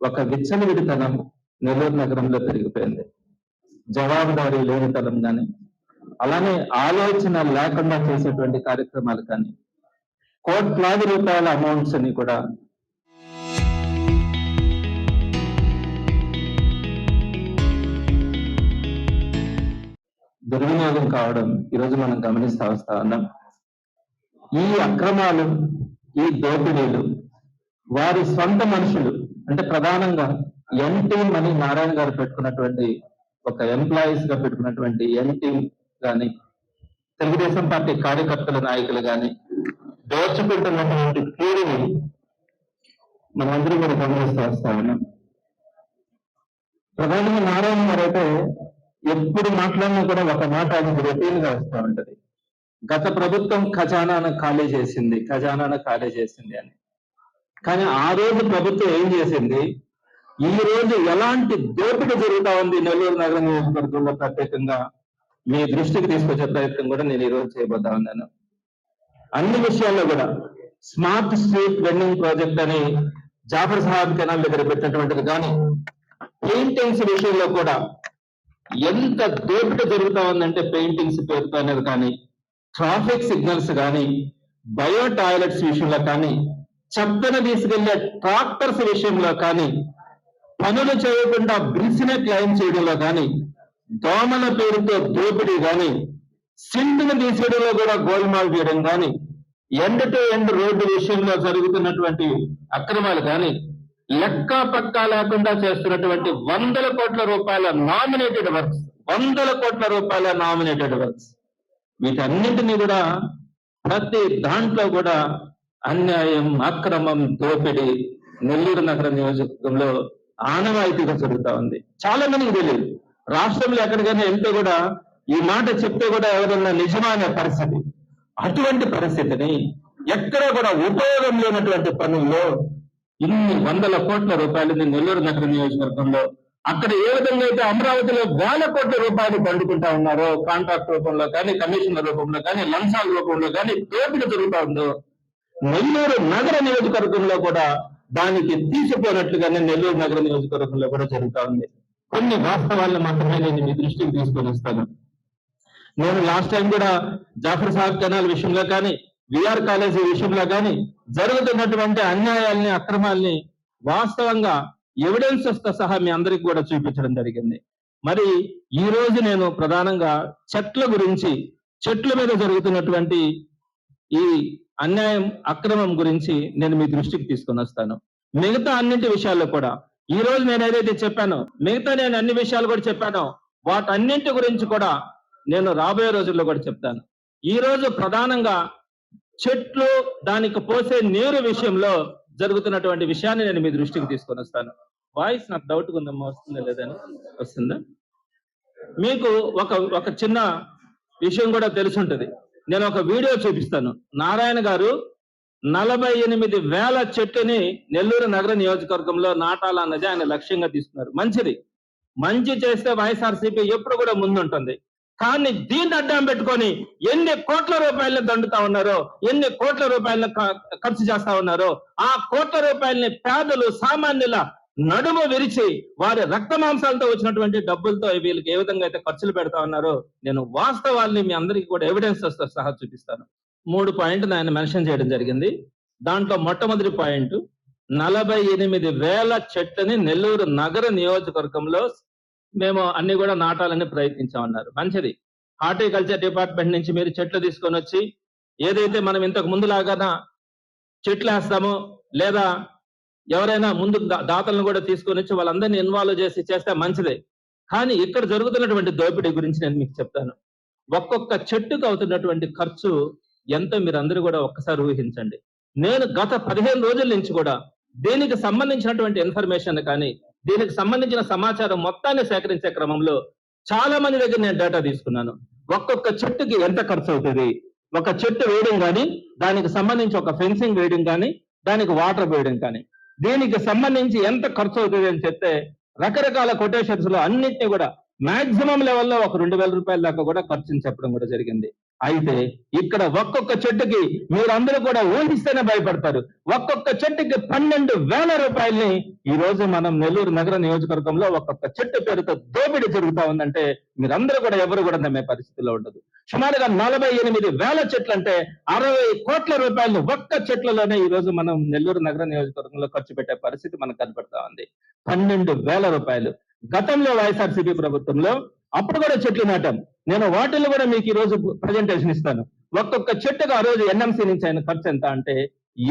ఒక విచ్చలవిడితనం నెల్లూరు నగరంలో పెరిగిపోయింది. జవాబుదారీ లేనితనం కానీ, అలానే ఆలోచన లేకుండా చేసేటువంటి కార్యక్రమాలు కానీ, కోట్లాది రూపాయల అమౌంట్స్ అని కూడా దుర్వినియోగం కావడం ఈరోజు మనం గమనిస్తా వస్తా ఉన్నాం. ఈ అక్రమాలు, ఈ దోపిడీలు వారి సొంత మనుషులు అంటే ప్రధానంగా టీమ్ అని నారాయణ గారు పెట్టుకున్నటువంటి ఒక ఎంప్లాయీస్ గా పెట్టుకున్నటువంటి టీమ్ కానీ, తెలుగుదేశం పార్టీ కార్యకర్తల నాయకులు కానీ దోచుకుంటున్నటువంటి తీరుని మనందరూ కూడా గమనిస్తూ వస్తా ఉన్నాం. ప్రధానంగా నారాయణ గారు అయితే ఎప్పుడు మాట్లాడినా కూడా ఒక మాట ఆయనకు రొటీన్ గా వస్తూ ఉంటది. గత ప్రభుత్వం ఖజానాను ఖాళీ చేసింది అని. కానీ ఆ రోజు ప్రభుత్వం ఏం చేసింది, ఈ రోజు ఎలాంటి దోపిడీ జరుగుతా ఉంది నెల్లూరు నగర నియోజకవర్గంలో ప్రత్యేకంగా మీ దృష్టికి తీసుకొచ్చే ప్రయత్నం కూడా నేను ఈ రోజు చేయబోతా ఉన్నాను. అన్ని విషయాల్లో కూడా స్మార్ట్ స్ట్రీట్ వెండింగ్ ప్రాజెక్ట్ అని జాఫర్ సాహెబ్ కెనాల్ దగ్గర పెట్టినటువంటిది కానీ, పెయింటింగ్స్ విషయంలో కూడా ఎంత దోపిడీ జరుగుతా ఉందంటే పెయింటింగ్స్ పేరుతో అనేది కానీ, ట్రాఫిక్ సిగ్నల్స్ కానీ, బయో టాయిలెట్స్ విషయంలో కానీ, చెత్తను తీసుకెళ్లే ట్రాక్టర్స్ విషయంలో కానీ, పనులు చేయకుండా బిల్స్ నే క్లెయిమ్ చేయడంలో కానీ, దోమల పేరుతో దోపిడీ కానీ, సిండ్ను తీసేయడంలో కూడా గోల్మాల్ చేయడం కానీ, ఎండ్ టు ఎండ్ రోడ్డు విషయంలో జరుగుతున్నటువంటి అక్రమాలు కానీ, లెక్క పక్కా లేకుండా చేస్తున్నటువంటి వందల కోట్ల రూపాయల నామినేటెడ్ వర్క్స్ వీటన్నింటినీ కూడా ప్రతి దాంట్లో కూడా అన్యాయం, అక్రమం, దోపిడీ నెల్లూరు నగర నియోజకవర్గంలో ఆనవాయితీగా జరుగుతా ఉంది. చాలా మందికి తెలియదు. రాష్ట్రంలో ఎక్కడికైనా వెళ్తే కూడా ఈ మాట చెప్తే కూడా ఎవరన్నా నిజమా అనే పరిస్థితి. అటువంటి పరిస్థితిని ఎక్కడ కూడా ఉపయోగం లేనటువంటి పనుల్లో ఇన్ని వందల కోట్ల రూపాయలని నెల్లూరు నగర నియోజకవర్గంలో అక్కడ ఏ విధంగా అయితే అమరావతిలో వేల కోట్ల రూపాయలు పండుకుంటా ఉన్నారో, కాంట్రాక్ట్ రూపంలో కానీ, కమిషన్ల రూపంలో కానీ, లంచాల రూపంలో కానీ దోపిడీ జరుగుతా ఉందో, నెల్లూరు నగర నియోజకవర్గంలో కూడా దానికి తీసిపోయినట్లుగానే నెల్లూరు నగర నియోజకవర్గంలో కూడా జరుగుతా ఉంది. కొన్ని వాస్తవాలను మాత్రమే నేను మీ దృష్టికి తీసుకొని వస్తాను. నేను లాస్ట్ టైం కూడా జాఫర్ సాహెబ్ కెనాల్ విషయంలో కానీ, విఆర్ కాలేజీ విషయంలో కానీ జరుగుతున్నటువంటి అన్యాయాల్ని, అక్రమాల్ని వాస్తవంగా ఎవిడెన్సెస్ తో సహా మీ అందరికి కూడా చూపించడం జరిగింది. మరి ఈ రోజు నేను ప్రధానంగా చెట్ల మీద జరుగుతున్నటువంటి ఈ అన్యాయం, అక్రమం గురించి నేను మీ దృష్టికి తీసుకొని వస్తాను. మిగతా అన్నింటి విషయాల్లో కూడా ఈ రోజు నేను ఏదైతే చెప్పానో, నేను అన్ని విషయాలు కూడా చెప్పానో, వాటన్నింటి గురించి కూడా నేను రాబోయే రోజుల్లో కూడా చెప్తాను. ఈ రోజు ప్రధానంగా చెట్లు, దానికి పోసే నీరు విషయంలో జరుగుతున్నటువంటి విషయాన్ని నేను మీ దృష్టికి తీసుకొని వస్తాను. వాయిస్ నాకు డౌట్ ఉందమ్మా, వస్తుందా లేదని? వస్తుందా? మీకు ఒక చిన్న విషయం కూడా తెలుసుంటది. నేను ఒక వీడియో చూపిస్తాను. నారాయణ గారు 48,000 చెట్టుని నెల్లూరు నగర నియోజకవర్గంలో నాటాలన్నది ఆయన లక్ష్యంగా తీసుకున్నారు. మంచి చేస్తే వైఎస్ఆర్సీపీ ఎప్పుడు కూడా ముందుంటుంది. కానీ దీన్ని అడ్డం పెట్టుకొని ఎన్ని కోట్ల రూపాయలను దండుతా ఉన్నారో, ఎన్ని కోట్ల రూపాయలను ఖర్చు చేస్తా ఉన్నారో, ఆ కోట్ల రూపాయలని పేదలు, సామాన్యుల నడుము విరిచి వారి రక్త మాంసాలతో వచ్చినటువంటి డబ్బులతో వీళ్ళకి ఏ విధంగా అయితే ఖర్చులు పెడతా ఉన్నారో, నేను వాస్తవాల్ని మీ అందరికీ కూడా ఎవిడెన్సెస్ తో సహా చూపిస్తాను. 3 పాయింట్లు ఆయన మెన్షన్ చేయడం జరిగింది. దాంట్లో మొట్టమొదటి పాయింట్, 48,000 చెట్లని నెల్లూరు నగర నియోజకవర్గంలో మేము అన్ని కూడా నాటాలని ప్రయత్నించామన్నారు. మంచిది. హార్టికల్చర్ డిపార్ట్మెంట్ నుంచి మీరు చెట్లు తీసుకొని వచ్చి ఏదైతే మనం ఇంతకు ముందులాగా చెట్లు వేస్తామో, లేదా ఎవరైనా ముందు దాతలను కూడా తీసుకొని వచ్చి వాళ్ళందరినీ ఇన్వాల్వ్ చేస్తే మంచిదే. కానీ ఇక్కడ జరుగుతున్నటువంటి దోపిడీ గురించి నేను మీకు చెప్తాను. ఒక్కొక్క చెట్టుకు అవుతున్నటువంటి ఖర్చు ఎంతో మీరు అందరూ కూడా ఒక్కసారి ఊహించండి. నేను గత 15 రోజుల నుంచి కూడా దీనికి సంబంధించినటువంటి ఇన్ఫర్మేషన్ కానీ, దీనికి సంబంధించిన సమాచారం మొత్తాన్ని సేకరించే క్రమంలో చాలా మంది దగ్గర నేను డేటా తీసుకున్నాను. ఒక్కొక్క చెట్టుకి ఎంత ఖర్చు అవుతుంది, ఒక చెట్టు వేయడం కానీ, దానికి సంబంధించి ఒక ఫెన్సింగ్ వేయడం కానీ, దానికి వాటర్ వేయడం కానీ, దీనికి సంబంధించి ఎంత ఖర్చు అవుతుంది అని చెప్తే రకరకాల కొటేషన్స్ లో అన్నింటినీ కూడా మాక్సిమం లెవెల్లో ఒక 2,000 రూపాయల దాకా కూడా ఖర్చుని చెప్పడం కూడా జరిగింది. అయితే ఇక్కడ ఒక్కొక్క చెట్టుకి మీరందరూ కూడా ఊహిస్తేనే భయపడతారు. ఒక్కొక్క చెట్టుకి 12,000 రూపాయల్ని ఈ రోజు మనం నెల్లూరు నగర నియోజకవర్గంలో ఒక్కొక్క చెట్టు పేరుతో దోపిడీ జరుగుతా ఉందంటే మీరందరూ కూడా ఎవరు కూడా నమ్మే పరిస్థితిలో ఉండదు. సుమారుగా 48,000 చెట్లు అంటే 60 కోట్ల రూపాయలు ఒక్క చెట్లలోనే ఈ రోజు మనం నెల్లూరు నగర నియోజకవర్గంలో ఖర్చు పెట్టే పరిస్థితి మనకు కనపడతా ఉంది. 12,000 రూపాయలు. గతంలో వైఎస్ఆర్సీపీ ప్రభుత్వంలో అప్పుడు కూడా చెట్లు నాటాం. నేను వాటిల్లో కూడా మీకు ఈ రోజు ప్రజెంటేషన్ ఇస్తాను. ఒక్కొక్క చెట్టుకు ఆ రోజు ఎన్ఎంసీ నుంచి ఆయన ఖర్చు ఎంత అంటే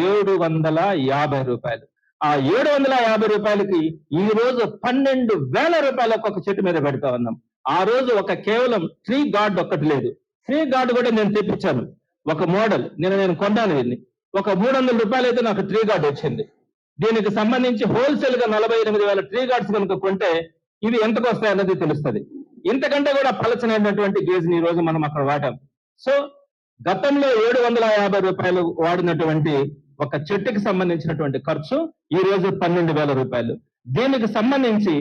750 రూపాయలు. ఆ 750 రూపాయలకి ఈ రోజు 12,000 రూపాయలు ఒక్కొక్క చెట్టు మీద పెడతా ఉన్నాం. ఆ రోజు ఒక కేవలం ట్రీ గార్డ్ ఒక్కటి లేదు. ట్రీ గార్డ్ కూడా నేను తెప్పించాను. ఒక మోడల్ నేను కొన్నాను. దీన్ని ఒక 300 రూపాయలు అయితే నాకు ట్రీ గార్డ్ వచ్చింది. దీనికి సంబంధించి హోల్సేల్ గా 48,000 ట్రీ గార్డ్స్ కనుక కొంటే ఇవి ఎంతకు వస్తాయన్నది తెలుస్తుంది. ఇంతకంటే కూడా పలచనైనటువంటి గేజ్ ఈ రోజు మనం అక్కడ వాడాం. సో గతంలో 750 రూపాయలు వాడినటువంటి ఒక చెట్టుకి సంబంధించినటువంటి ఖర్చు ఈ రోజు 12,000 రూపాయలు. దీనికి సంబంధించి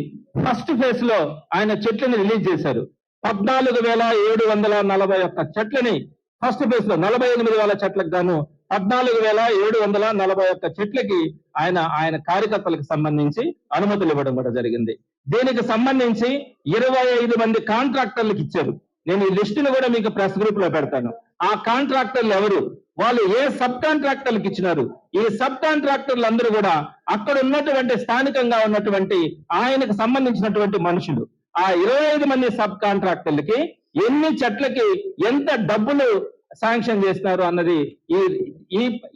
ఫస్ట్ ఫేజ్ లో ఆయన చెట్లని రిలీజ్ చేశారు. 14,741 చెట్లని ఫస్ట్ ఫేజ్ లో 48,000 చెట్లకు గాను 14,741 చెట్లకి ఆయన కార్యకర్తలకు సంబంధించి అనుమతులు ఇవ్వడం కూడా జరిగింది. దీనికి సంబంధించి 25 మంది కాంట్రాక్టర్లకు ఇచ్చారు. నేను ఈ లిస్టును కూడా మీకు ప్రెస్ గ్రూప్ లో పెడతాను. ఆ కాంట్రాక్టర్లు ఎవరు, వాళ్ళు ఏ సబ్ కాంట్రాక్టర్లకు ఇచ్చినారు, ఈ సబ్ కాంట్రాక్టర్లు అందరూ కూడా అక్కడ ఉన్నటువంటి స్థానికంగా ఉన్నటువంటి ఆయనకు సంబంధించినటువంటి మనుషులు. ఆ 25 మంది సబ్ కాంట్రాక్టర్లకి ఎన్ని చెట్లకి ఎంత డబ్బులు శాంక్షన్ చేస్తున్నారు అన్నది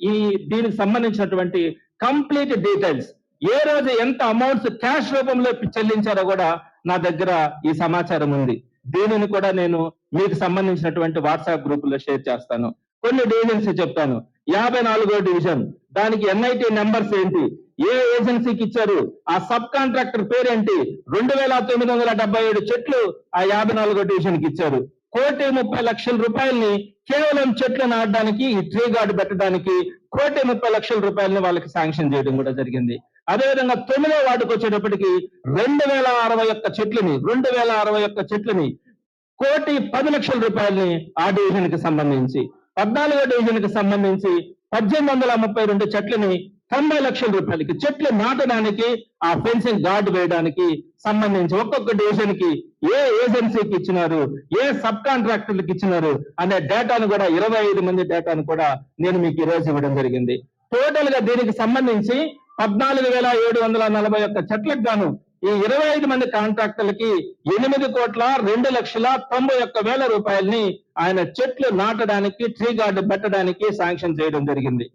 ఈ దీనికి సంబంధించినటువంటి కంప్లీట్ డీటెయిల్స్, ఏ రోజు ఎంత అమౌంట్స్ క్యాష్ రూపంలో చెల్లించారో కూడా నా దగ్గర ఈ సమాచారం ఉంది. దీనిని కూడా నేను మీకు సంబంధించినటువంటి వాట్సాప్ గ్రూప్ లో షేర్ చేస్తాను. కొన్ని డివిజన్స్ చెప్తాను. 54వ డివిజన్, దానికి NIT నెంబర్స్ ఏంటి, ఏ ఏజెన్సీకి ఇచ్చారు, ఆ సబ్ కాంట్రాక్టర్ పేరేంటి, 2,977 చెట్లు ఆ 54వ డివిజన్ కి ఇచ్చారు. 1,30,00,000 రూపాయల్ని కేవలం చెట్లు నాటడానికి, ఈ ట్రీ గార్డు పెట్టడానికి 1,30,00,000 రూపాయలని వాళ్ళకి శాంక్షన్ చేయడం కూడా జరిగింది. అదేవిధంగా 9వ వార్డుకు వచ్చేటప్పటికి 2,061 చెట్లని 1,10,00,000 రూపాయలని ఆ డివిజన్ కి సంబంధించి, 14వ డివిజన్ కి సంబంధించి 1,832 చెట్లని 90,00,000 రూపాయలకి చెట్లు నాటడానికి, ఆ ఫెన్సింగ్ గార్డు వేయడానికి సంబంధించి ఒక్కొక్క డివిజన్ కి ఏ ఏజెన్సీకి ఇచ్చినారు, ఏ సబ్ కాంట్రాక్టర్లకు ఇచ్చినారు అనే డేటాను కూడా 25 మంది డేటాను కూడా నేను మీకు ఈ రోజు ఇవ్వడం జరిగింది. టోటల్ గా దీనికి సంబంధించి 14,741 చెట్లకు గాను ఈ 25 మంది కాంట్రాక్టర్లకి 8,02,91,000 రూపాయలని ఆయన చెట్లు నాటడానికి, ట్రీ గార్డు పెట్టడానికి శాంక్షన్ చేయడం జరిగింది.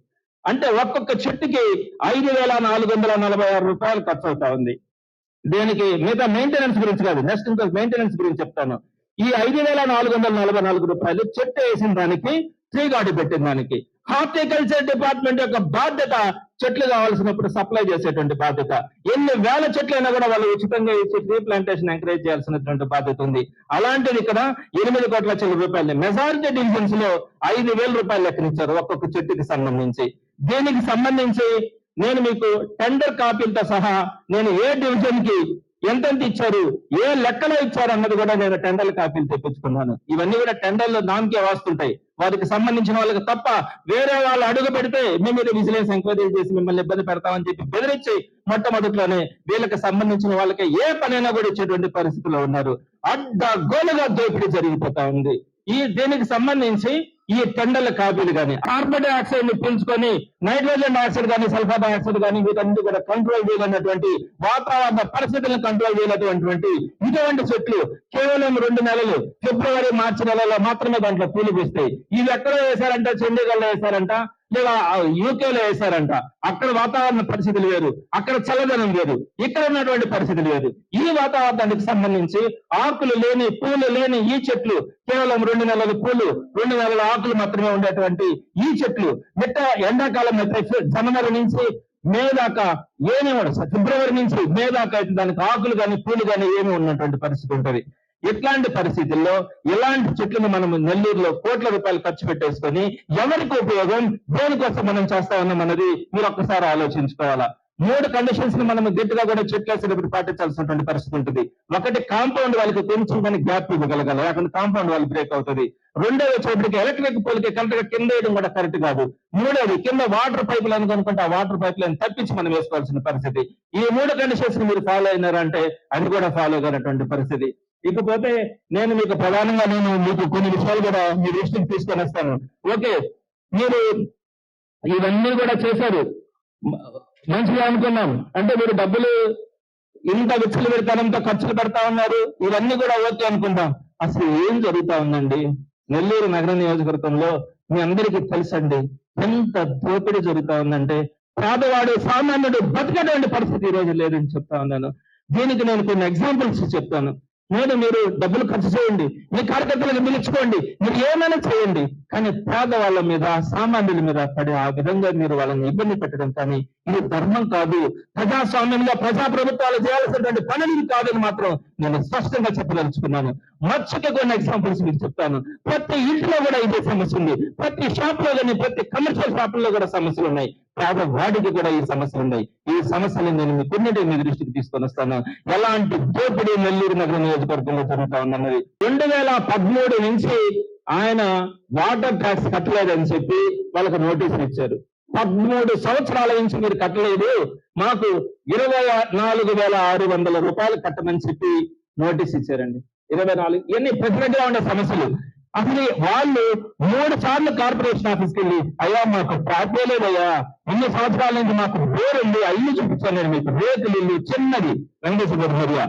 అంటే ఒక్కొక్క చెట్టుకి 5,446 రూపాయలు ఖర్చు అవుతా ఉంది. దీనికి మిగతా మెయింటెనెన్స్ గురించి కాదు, నెక్స్ట్ ఇంకా మెయింటెనెన్స్ గురించి చెప్తాను. ఈ 5,444 రూపాయలు చెట్టు వేసిన దానికి, ట్రీ గార్డు పెట్టిన దానికి. హార్టికల్చర్ డిపార్ట్మెంట్ యొక్క బాధ్యత చెట్లు కావాల్సినప్పుడు సప్లై చేసేటువంటి బాధ్యత. ఎన్ని వేల చెట్లైనా కూడా వాళ్ళు ఉచితంగా ఇచ్చి ట్రీ ప్లాంటేషన్ ఎంకరేజ్ చేయాల్సినటువంటి బాధ్యత ఉంది. అలాంటిది ఇక్కడ 8,00,00,000 రూపాయలు, మెజారిటీ డివిజన్స్ లో 5,000 రూపాయలు లెక్కనిచ్చారు ఒక్కొక్క చెట్టుకి సంబంధించి. దీనికి సంబంధించి నేను మీకు టెండర్ కాపీలతో సహా నేను ఏ డివిజన్ కి ఎంతెంత ఇచ్చారు, ఏ లెక్కలో ఇచ్చారు అన్నది కూడా నేను టెండర్ల కాపీలు తెప్పించుకున్నాను. ఇవన్నీ కూడా టెండర్లు నామకే వాస్తుంటాయి. వారికి సంబంధించిన వాళ్ళకి తప్ప వేరే వాళ్ళు అడుగు పెడితే మేము మీద విజిలెన్స్ ఎంక్వైరీ చేసి మిమ్మల్ని ఇబ్బంది పెడతామని చెప్పి బెదిరించి మొట్టమొదట్లోనే వీళ్ళకి సంబంధించిన వాళ్ళకి ఏ పనైనా కూడా ఇచ్చేటువంటి పరిస్థితిలో ఉన్నారు. అడ్డగోలుగా దోపిడీ జరిగిపోతా ఉంది. దీనికి సంబంధించి ఈ టెండర్ల కాపీలు కానీ, కార్బన్ డైఆక్సైడ్ ని పీల్చుకొని నైట్రోజన్ డైఆక్సైడ్ కానీ, సల్ఫర్ డైఆక్సైడ్ కానీ వీటన్ని కూడా కంట్రోల్ చేయలేనటువంటి, వాతావరణ పరిస్థితులను కంట్రోల్ చేయలేనటువంటి ఇటువంటి చెట్లు కేవలం 2 నెలలు, ఫిబ్రవరి మార్చి నెలలో మాత్రమే దాంట్లో పూలు పూస్తాయి. ఇవి ఎక్కడ వేశారంట, చండీగఢ్ లో వేశారంట, లేదా యూకేలో వేశారంట. అక్కడ వాతావరణ పరిస్థితులు వేరు, అక్కడ చల్లదనం వేరు, ఇక్కడ ఉన్నటువంటి పరిస్థితులు వేరు. ఈ వాతావరణానికి సంబంధించి ఆకులు లేని, పూలు లేని ఈ చెట్లు, కేవలం 2 నెలల పూలు, 2 నెలల ఆకులు మాత్రమే ఉండేటువంటి ఈ చెట్లు మిట్ట ఎండాకాలం అయితే జనవరి నుంచి మే దాకా ఏమీ ఉండదు, ఫిబ్రవరి నుంచి మే దాకా అయితే దానికి ఆకులు కానీ పూలు కానీ ఏమీ ఉన్నటువంటి పరిస్థితి ఉంటుంది. ఇట్లాంటి పరిస్థితుల్లో ఇలాంటి చెట్లను మనం నెల్లూరులో కోట్ల రూపాయలు ఖర్చు పెట్టేసుకొని ఎవరికి ఉపయోగం, దేనికోసం మనం చేస్తా ఉన్నాం అన్నది మీరు ఒక్కసారి ఆలోచించుకోవాలా. 3 కండిషన్స్ ని మనం గట్టిగా కూడా చెట్లేసేటప్పుడు పాటించాల్సినటువంటి పరిస్థితి ఉంటుంది. ఒకటి, కాంపౌండ్ వాళ్ళకి కొంచెం కానీ గ్యాప్ ఇవ్వగలగాలి, లేకపోతే కాంపౌండ్ వాళ్ళు బ్రేక్ అవుతుంది. రెండవ చోటుకి ఎలక్ట్రిక్ పోల్కి కరెక్ట్ గా కింద వేయడం కూడా కరెక్ట్ కాదు. మూడోది కింద వాటర్ పైప్ లైన్ కనుకుంటే ఆ వాటర్ పైప్ లైన్ తప్పించి మనం వేసుకోవాల్సిన పరిస్థితి. ఈ 3 కండిషన్స్ మీరు ఫాలో అయినారంటే అది కూడా ఫాలో కానటువంటి పరిస్థితి. ఇకపోతే నేను మీకు ప్రధానంగా మీకు కొన్ని విషయాలు కూడా మీ దృష్టికి తీసుకొని వస్తాను. ఓకే, మీరు ఇవన్నీ కూడా చేశారు, మంచిగా అనుకున్నాం. అంటే మీరు డబ్బులు ఇంత విచ్చలు పెడతానంత ఖర్చులు పెడతా ఉన్నారు, ఇవన్నీ కూడా ఓకే అనుకుంటాం. అసలు ఏం జరుగుతా ఉందండి నెల్లూరు నగర నియోజకవర్గంలో? మీ అందరికీ తెలుసండి ఎంత దోపిడీ జరుగుతా ఉందంటే పేదవాడు సామాన్యుడు బతకటువంటి పరిస్థితి ఈ రోజు లేదని చెప్తా ఉన్నాను. దీనికి నేను కొన్ని ఎగ్జాంపుల్స్ చెప్తాను. మీరు డబ్బులు ఖర్చు చేయండి, మీ కార్యకర్తలకు పిలుచుకోండి, మీరు ఏమైనా చేయండి, కానీ పేదవాళ్ళ మీద సామాన్యుల మీద పడి ఆ విధంగా మీరు వాళ్ళని ఇబ్బంది పెట్టడం కానీ ఇది ధర్మం కాదు. ప్రజాస్వామ్యంలో ప్రజాప్రభుత్వాలు చేయాల్సినటువంటి పనులు కాదని మాత్రం నేను స్పష్టంగా చెప్పదలుచుకున్నాను. మచ్చకి కొన్ని ఎగ్జాంపుల్స్ మీకు చెప్తాను. ప్రతి ఇంట్లో కూడా ఇదే సమస్య ఉంది, ప్రతి షాప్ లో కానీ ప్రతి కమర్షియల్ షాపుల్లో కూడా సమస్యలు ఉన్నాయి, పేదవాడికి కూడా ఈ సమస్యలు ఉన్నాయి. ఈ సమస్యలు నేను మీ కొన్నింటి మీ దృష్టికి తీసుకొని వస్తాను. ఎలాంటి దోపిడీ నెల్లూరు నగర నియోజకవర్గంలో జరుగుతా ఉందన్నది. 2013 నుంచి ఆయన వాటర్ ట్యాక్స్ కట్టలేదని చెప్పి వాళ్ళకి నోటీసులు ఇచ్చారు. 13 సంవత్సరాల నుంచి మీరు కట్టలేదు, మాకు 24,600 రూపాయలు కట్టమని చెప్పి నోటీస్ ఇచ్చారండి. 24 ఇవన్నీ ప్రెసిడెంట్ గా ఉండే సమస్యలు. అసలు వాళ్ళు 3 సార్లు కార్పొరేషన్ ఆఫీస్కి వెళ్ళి అయ్యా మాకు ట్యాప్ లేదయ్యా, ఇన్ని సంవత్సరాల నుంచి మాకు బోర్ ఉంది, ఆ ఇల్లు చూపించాను నేను మీకు, రేకులు ఇల్లు చిన్నది వెంకటేశ్వర ఏరియా,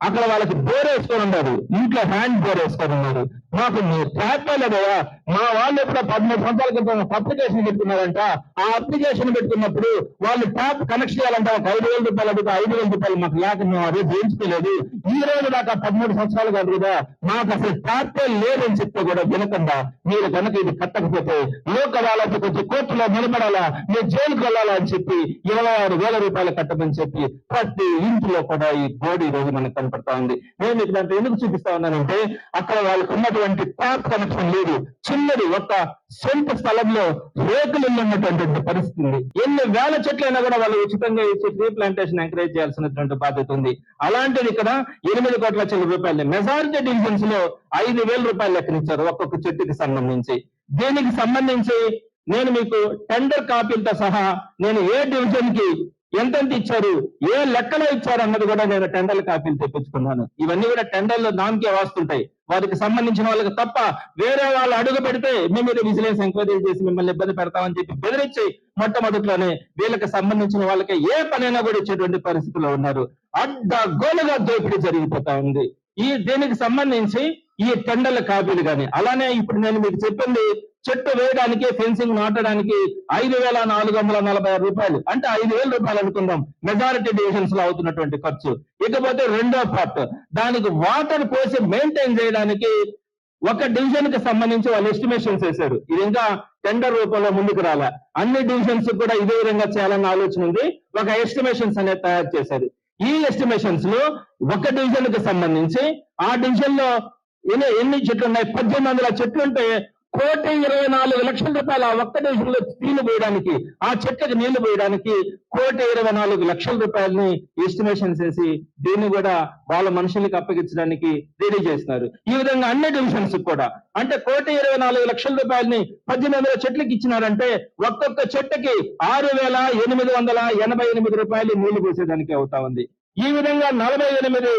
అక్కడ వాళ్ళకి బోర్ వేసుకొని ఉన్నారు, ఇంట్లో హ్యాండ్ బోర్ వేసుకొని ఉన్నారు, మాకు ట్యాప్ లేదయ్యా. మా వాళ్ళు ఎప్పుడో 13 సంవత్సరాల క్రితం అప్లికేషన్ పెట్టుకున్నారంట, ఆ అప్లికేషన్ పెట్టుకున్నప్పుడు వాళ్ళు ట్యాప్ కనెక్షన్ చేయాలంటే 5,000 రూపాయలు అడిగితే 5,000 రూపాయలు మాకు లేక మేము అదే చేయించుకోలేదు. ఈ రోజు దాకా 13 సంవత్సరాలు కాదు కదా, మాకు అసలు ట్యాపే లేదని చెప్తే కూడా వినకుండా మీరు కనుక ఇది కట్టకపోతే లోక్ అదాలత్ కొంచెం కోర్టులో నిలబడాలా, మీరు జైలుకు వెళ్ళాలా అని చెప్పి 26,000 రూపాయలు కట్టమని చెప్పి ప్రతి ఇంట్లో కూడా ఈ బోర్డు ఈ రోజు మనకు కనపడతా ఉంది. నేను మీకు దాంట్లో ఎందుకు చూపిస్తా ఉన్నానంటే అక్కడ వాళ్ళకు ఉన్నటువంటి ట్యాప్ కనెక్షన్ లేదు, చిన్నది ఒక సొంత స్థలంలో రేకులు ఉన్నటువంటి పరిస్థితి ఉంది. ఎన్ని వేల చెట్లైనా కూడా వాళ్ళు ఉచితంగా ఇచ్చి ట్రీ ప్లాంటేషన్ ఎంకరేజ్ చేయాల్సినటువంటి బాధ్యత ఉంది. అలాంటిది ఇక్కడ 8 కోట్ల రూపాయలు మెజారిటీ డివిజన్స్ లో 5,000 రూపాయలు లెక్కనిచ్చారు ఒక్కొక్క చెట్టుకి సంబంధించి. దీనికి సంబంధించి నేను మీకు టెండర్ కాపీలతో సహా నేను ఏ డివిజన్ కి ఎంతెంత ఇచ్చారు, ఏ లెక్కలో ఇచ్చారు అన్నది కూడా నేను టెండర్ల కాపీలు తెప్పించుకున్నాను. ఇవన్నీ కూడా టెండర్లు దానికే వస్తుంటాయి, వారికి సంబంధించిన వాళ్ళకి తప్ప వేరే వాళ్ళు అడుగు పెడితే మేము మీద విజిలెన్స్ ఎంక్వైరీ చేసి మిమ్మల్ని ఇబ్బంది పెడతామని చెప్పి బెదిరించి మొట్టమొదట్లోనే వీళ్ళకి సంబంధించిన వాళ్ళకి ఏ పనైనా కూడా ఇచ్చేటువంటి పరిస్థితిలో ఉన్నారు. అడ్డగోలుగా దోపిడీ జరిగిపోతా ఉంది. దీనికి సంబంధించి ఈ టెండర్ల కాపీలు కానీ అలానే ఇప్పుడు నేను మీకు చెప్పింది చెట్టు వేయడానికి ఫెన్సింగ్ నాటడానికి 5,446 రూపాయలు, అంటే 5,000 రూపాయలు అనుకుందాం మెజారిటీ డివిజన్స్ లో అవుతున్నటువంటి ఖర్చు. ఇకపోతే రెండో పార్ట్, దానికి వాటర్ పోసి మెయింటైన్ చేయడానికి ఒక డివిజన్ కి సంబంధించి వాళ్ళు ఎస్టిమేషన్స్ వేశారు. ఇది ఇంకా టెండర్ రూపంలో ముందుకు రాలే, అన్ని డివిజన్స్ కూడా ఇదే విధంగా చేయాలన్న ఆలోచన ఉంది. ఒక ఎస్టిమేషన్స్ అనేది తయారు చేశారు. ఈ ఎస్టిమేషన్స్ లో ఒక డివిజన్ కి సంబంధించి ఆ డివిజన్ లో ఎన్ని చెట్లు ఉన్నాయి, 1,800 చెట్లు ఉంటే 1,24,00,000 రూపాయలు ఆ ఒక్క డివిజన్ లో నీళ్లు పోయడానికి, ఆ చెట్లకు నీళ్లు పోయడానికి 1,24,00,000 రూపాయలని ఎస్టిమేషన్స్ వేసి దీన్ని కూడా వాళ్ళ మనుషులకి అప్పగించడానికి రెడీ చేస్తున్నారు. ఈ విధంగా అన్ని డివిజన్స్ కూడా అంటే 1,24,00,000 రూపాయలని 1,800 చెట్లకి ఇచ్చినారంటే ఒక్కొక్క చెట్టుకి 6,888 రూపాయలు నీళ్లు పోసేదానికి అవుతా ఉంది. ఈ విధంగా 48,000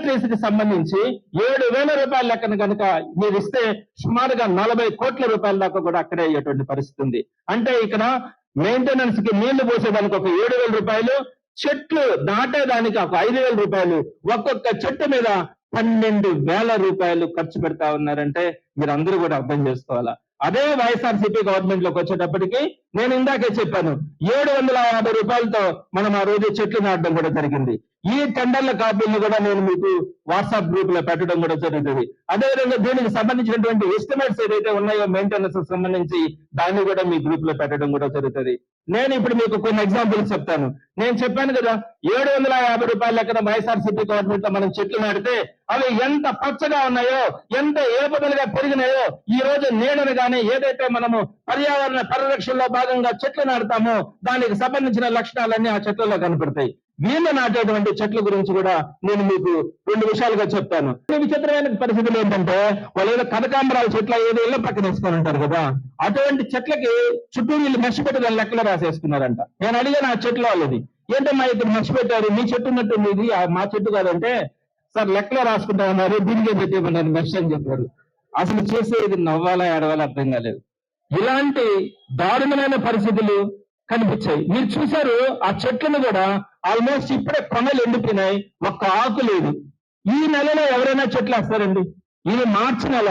ట్రీస్ కి సంబంధించి 7,000 రూపాయల లెక్కన కనుక మీరు ఇస్తే సుమారుగా 40 కోట్ల రూపాయల దాకా కూడా అక్కడే అయ్యేటువంటి పరిస్థితి ఉంది. అంటే ఇక్కడ మెయింటెనెన్స్ కి నీళ్లు పోసేదానికి ఒక 7,000 రూపాయలు, చెట్లు నాటేదానికి ఒక 5,000 రూపాయలు, ఒక్కొక్క చెట్టు మీద 12,000 రూపాయలు ఖర్చు పెడతా ఉన్నారంటే మీరు అందరూ కూడా అర్థం చేసుకోవాలా. అదే వైఎస్ఆర్సీపీ గవర్నమెంట్ లోకి వచ్చేటప్పటికి నేను ఇందాకే చెప్పాను 750 రూపాయలతో మనం ఆ రోజు చెట్లు నాటడం కూడా జరిగింది. ఈ టెండర్ల కాపీలను కూడా నేను మీకు వాట్సాప్ గ్రూప్ లో పెట్టడం కూడా జరుగుతుంది. అదేవిధంగా దీనికి సంబంధించినటువంటి ఎస్టిమేట్స్ ఏదైతే ఉన్నాయో మెయింటెనెన్స్ సంబంధించి దాన్ని కూడా మీ గ్రూప్ లో పెట్టడం కూడా జరుగుతుంది. నేను ఇప్పుడు మీకు కొన్ని ఎగ్జాంపుల్స్ చెప్తాను. నేను చెప్పాను కదా 750 రూపాయల లెక్కన వైఎస్ఆర్సీపీ గవర్నమెంట్ లో మనం చెట్లు నాటితే అవి ఎంత పచ్చగా ఉన్నాయో, ఎంత ఏపుదలుగా పెరిగినాయో, ఈ రోజు నీడను కానీ ఏదైతే మనము పర్యావరణ పరిరక్షణలో భాగంగా చెట్లు నాటుతామో దానికి సంబంధించిన లక్షణాలన్నీ ఆ చెట్లలో కనపడతాయి. వీళ్ళు నాటేటువంటి చెట్ల గురించి కూడా నేను మీకు 2 విషయాలుగా చెప్తాను. విచిత్రమైన పరిస్థితులు ఏంటంటే వాళ్ళు ఏదో కనకాంబరాల చెట్ల ఏదో ఇళ్ళ పక్కన వేసుకొని ఉంటారు కదా, అటువంటి చెట్లకి చుట్టూ వీళ్ళు మెష్ పెట్టి దాని లెక్కలు రాసేసుకున్నారంట. నేను అడిగాను ఆ చెట్ల వాళ్ళది, ఏంటమ్మా ఇక్కడ మెష్ పెట్టారు, మీ చెట్టు ఉన్నట్టు ఇది మా చెట్టు కాదంటే, సార్ లెక్కలో రాసుకుంటా ఉన్నారు, దీనికే పెట్టేమన్నారు మెష్ అని చెప్పారు. అసలు చేసేది నవ్వాలా ఏడవాలా అర్థం కాలేదు. ఇలాంటి దారుణమైన పరిస్థితులు కనిపించాయి. మీరు చూశారు ఆ చెట్లను కూడా ఆల్మోస్ట్ ఇప్పుడే కొనలు ఎండిపోయినాయి, ఒక్క ఆకు లేదు. ఈ నెలలో ఎవరైనా చెట్లు వేస్తారండి? ఇది మార్చి నెల,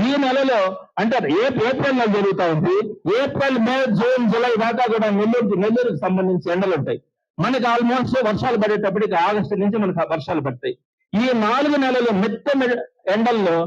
ఈ నెలలో అంటే ఏప్రిల్ నెల జరుగుతా ఉంది. ఏప్రిల్, మే, జూన్, జూలై దాకా కూడా నెల్లూరుకు సంబంధించి ఎండలు ఉంటాయి. మనకి ఆల్మోస్ట్ వర్షాలు పడేటప్పటికి ఆగస్టు నుంచి మనకు వర్షాలు పడతాయి. ఈ 4 నెలలు మెత్తని ఎండల్లో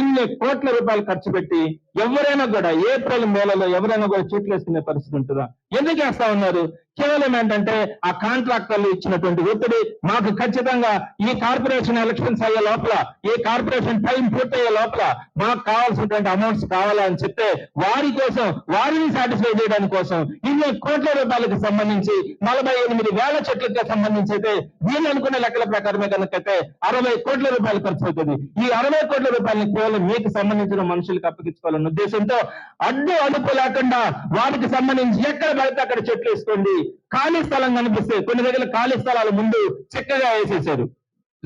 ఇన్ని కోట్ల రూపాయలు ఖర్చు పెట్టి ఎవరైనా కూడా ఏప్రిల్, మేలలో ఎవరైనా కూడా చెట్లు వేసుకునే పరిస్థితి ఉంటుందా? ఎందుకు వేస్తా ఉన్నారు? కేవలం ఏంటంటే ఆ కాంట్రాక్టర్లు ఇచ్చినటువంటి ఒత్తిడి, మాకు ఖచ్చితంగా ఈ కార్పొరేషన్ ఎలక్షన్స్ అయ్యే లోపల, ఈ కార్పొరేషన్ టైం పూర్తయ్యే లోపల మాకు కావాల్సినటువంటి అమౌంట్స్ కావాలా అని చెప్తే వారి కోసం, వారిని సాటిస్ఫై చేయడానికి కోసం ఇన్ని కోట్ల రూపాయలకు సంబంధించి 48,000 చెట్లకు సంబంధించి అయితే వీళ్ళు అనుకునే లెక్కల ప్రకారమే కనుకైతే 60 కోట్ల రూపాయలు ఖర్చు అవుతుంది. ఈ 60 కోట్ల రూపాయలని కేవలం మీకు సంబంధించిన మనుషులకు అప్పగించుకోవాలన్న ఉద్దేశంతో అడ్డు అదుపు లేకుండా వారికి సంబంధించి ఎక్కడ పడితే అక్కడ చెట్లు వేసుకోండి, ఖాళీ స్థలం కనిపిస్తే కొన్ని దగ్గర ఖాళీ స్థలాలు ముందు చక్కగా వేసేసారు,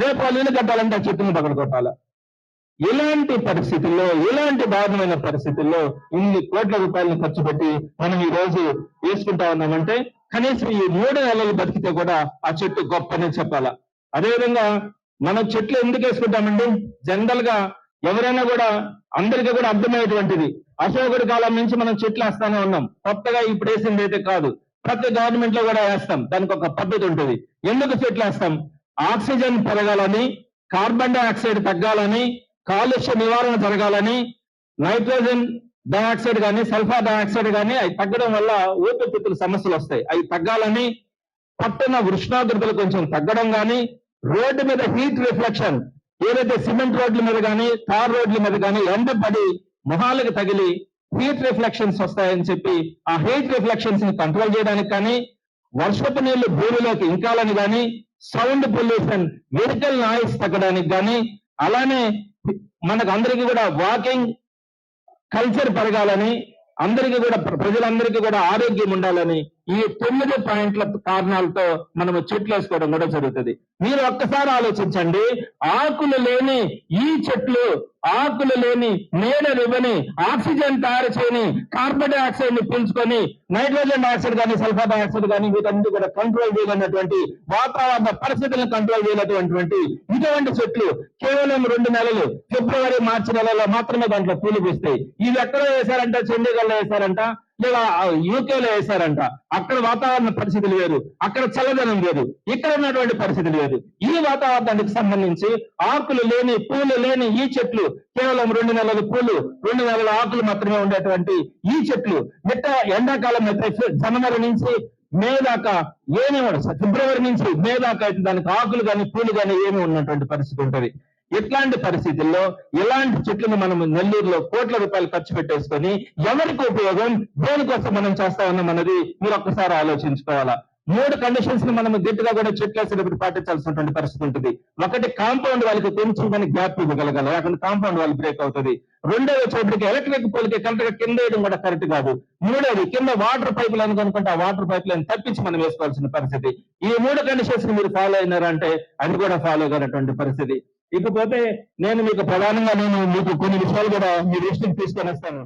రేపు వాళ్ళు ఇల్లు కట్టాలంటే ఆ చెట్టును పగలగొట్టాల. ఇలాంటి పరిస్థితుల్లో, ఇలాంటి దారుణమైన పరిస్థితుల్లో ఇన్ని కోట్ల రూపాయలను ఖర్చు పెట్టి మనం ఈ రోజు వేసుకుంటా ఉన్నామంటే కనీసం ఈ 3 నెలలు బతికితే కూడా ఆ చెట్టు గొప్పనే చెప్పాలా. అదేవిధంగా మనం చెట్లు ఎందుకు వేసుకుంటామండి? జనరల్ గా ఎవరైనా కూడా అందరికీ కూడా అర్థమయ్యేటువంటిది, అశోకుడి కాలం నుంచి మనం చెట్లు వేస్తానే ఉన్నాం, కొత్తగా ఇప్పుడు వేసింది అయితే కాదు. ప్రతి గవర్నమెంట్ లో కూడా వేస్తాం, దానికి ఒక పద్ధతి ఉంటుంది. ఎందుకు చెట్లు వేస్తాం? ఆక్సిజన్ పెరగాలని, కార్బన్ డైఆక్సైడ్ తగ్గాలని, కాలుష్య నివారణ జరగాలని, నైట్రోజన్ డైఆక్సైడ్ కానీ సల్ఫర్ డైఆక్సైడ్ కానీ అవి తగ్గడం వల్ల ఊపిరితిత్తుల సమస్యలు వస్తాయి, అవి తగ్గాలని, పట్టణ ఉష్ణోగ్రతలు కొంచెం తగ్గడం కానీ, రోడ్డు మీద హీట్ రిఫ్లెక్షన్, ఏదైతే సిమెంట్ రోడ్ల మీద కానీ తార్ రోడ్ల మీద కానీ ఎండ పడి మొహాలకు తగిలి హీట్ రిఫ్లెక్షన్స్ వస్తాయని చెప్పి ఆ హీట్ రిఫ్లెక్షన్స్ ని కంట్రోల్ చేయడానికి కానీ, వర్షపు నీళ్లు భూమిలోకి ఇంకాలని కానీ, సౌండ్ పొల్యూషన్, వెహికల్ నాయిస్ తగ్గడానికి కానీ, అలానే మనకు అందరికీ కూడా వాకింగ్ కల్చర్ పెరగాలని, అందరికీ కూడా ప్రజలందరికీ కూడా ఆరోగ్యం ఉండాలని ఈ 9 పాయింట్ల కారణాలతో మనము చెట్లు వేసుకోవడం కూడా జరుగుతుంది. మీరు ఒక్కసారి ఆలోచించండి, ఆకులు లేని ఈ చెట్లు, ఆకులు లేని నీడనివ్వని, ఆక్సిజన్ తయారు చేయని, కార్బన్ డైఆక్సైడ్ ని పీల్చుకొని నైట్రోజన్ డైఆక్సైడ్ కానీ సల్ఫర్ డైఆక్సైడ్ కానీ వీటన్ని కూడా కంట్రోల్ చేయలేనటువంటి, వాతావరణ పరిస్థితులను కంట్రోల్ చేయలేనటువంటి ఇటువంటి చెట్లు కేవలం 2 నెలలు, ఫిబ్రవరి, మార్చి నెలలో మాత్రమే దాంట్లో పూలు పూస్తాయి. ఇవి ఎక్కడ వేశారంట? చండీగఢ్లో వేశారంట, లేదా యూకేలో వేశారంట. అక్కడ వాతావరణ పరిస్థితులు వేరు, అక్కడ చల్లదనం వేరు, ఇక్కడ ఉన్నటువంటి పరిస్థితులు వేరు. ఈ వాతావరణానికి సంబంధించి ఆకులు లేని, పూలు లేని ఈ చెట్లు, కేవలం 2 నెలల పూలు, 2 నెలల ఆకులు మాత్రమే ఉండేటువంటి ఈ చెట్లు మిట్ట ఎండాకాలం అయితే జనవరి నుంచి మే దాకా ఏమీ ఉండదు, ఫిబ్రవరి నుంచి మే దాకా అయితే దానికి ఆకులు కానీ పూలు కానీ ఏమి ఉన్నటువంటి పరిస్థితి ఉంటుంది. ఇట్లాంటి పరిస్థితుల్లో ఇలాంటి చెట్లను మనం నెల్లూరులో కోట్ల రూపాయలు ఖర్చు పెట్టేసుకొని ఎవరికి ఉపయోగం, దేనికోసం మనం చేస్తా ఉన్నాం అన్నది మీరు ఒక్కసారి ఆలోచించుకోవాలా. 3 కండిషన్స్ ని మనం గట్టిగా కూడా చెట్లు వేసేటప్పుడు పాటించాల్సినటువంటి పరిస్థితి ఉంటుంది. ఒకటి, కాంపౌండ్ వాళ్ళకి కొంచెం కానీ గ్యాప్ ఇవ్వగలగాలి, లేకపోతే కాంపౌండ్ వాళ్ళు బ్రేక్ అవుతుంది. రెండోది వచ్చేటప్పటికి ఎలక్ట్రిక్ పోల్కి కరెక్ట్ గా కింద వేయడం కూడా కరెక్ట్ కాదు. మూడోది, కింద వాటర్ పైప్ లైన్ కనుకుంటే ఆ వాటర్ పైప్ లైన్ తప్పించి మనం వేసుకోవాల్సిన పరిస్థితి. ఈ 3 కండిషన్స్ ని మీరు ఫాలో అయినారంటే అది కూడా ఫాలో కానటువంటి పరిస్థితి. ఇకపోతే నేను మీకు ప్రధానంగా మీకు కొన్ని విషయాలు కూడా మీ దృష్టికి తీసుకొని వస్తాను.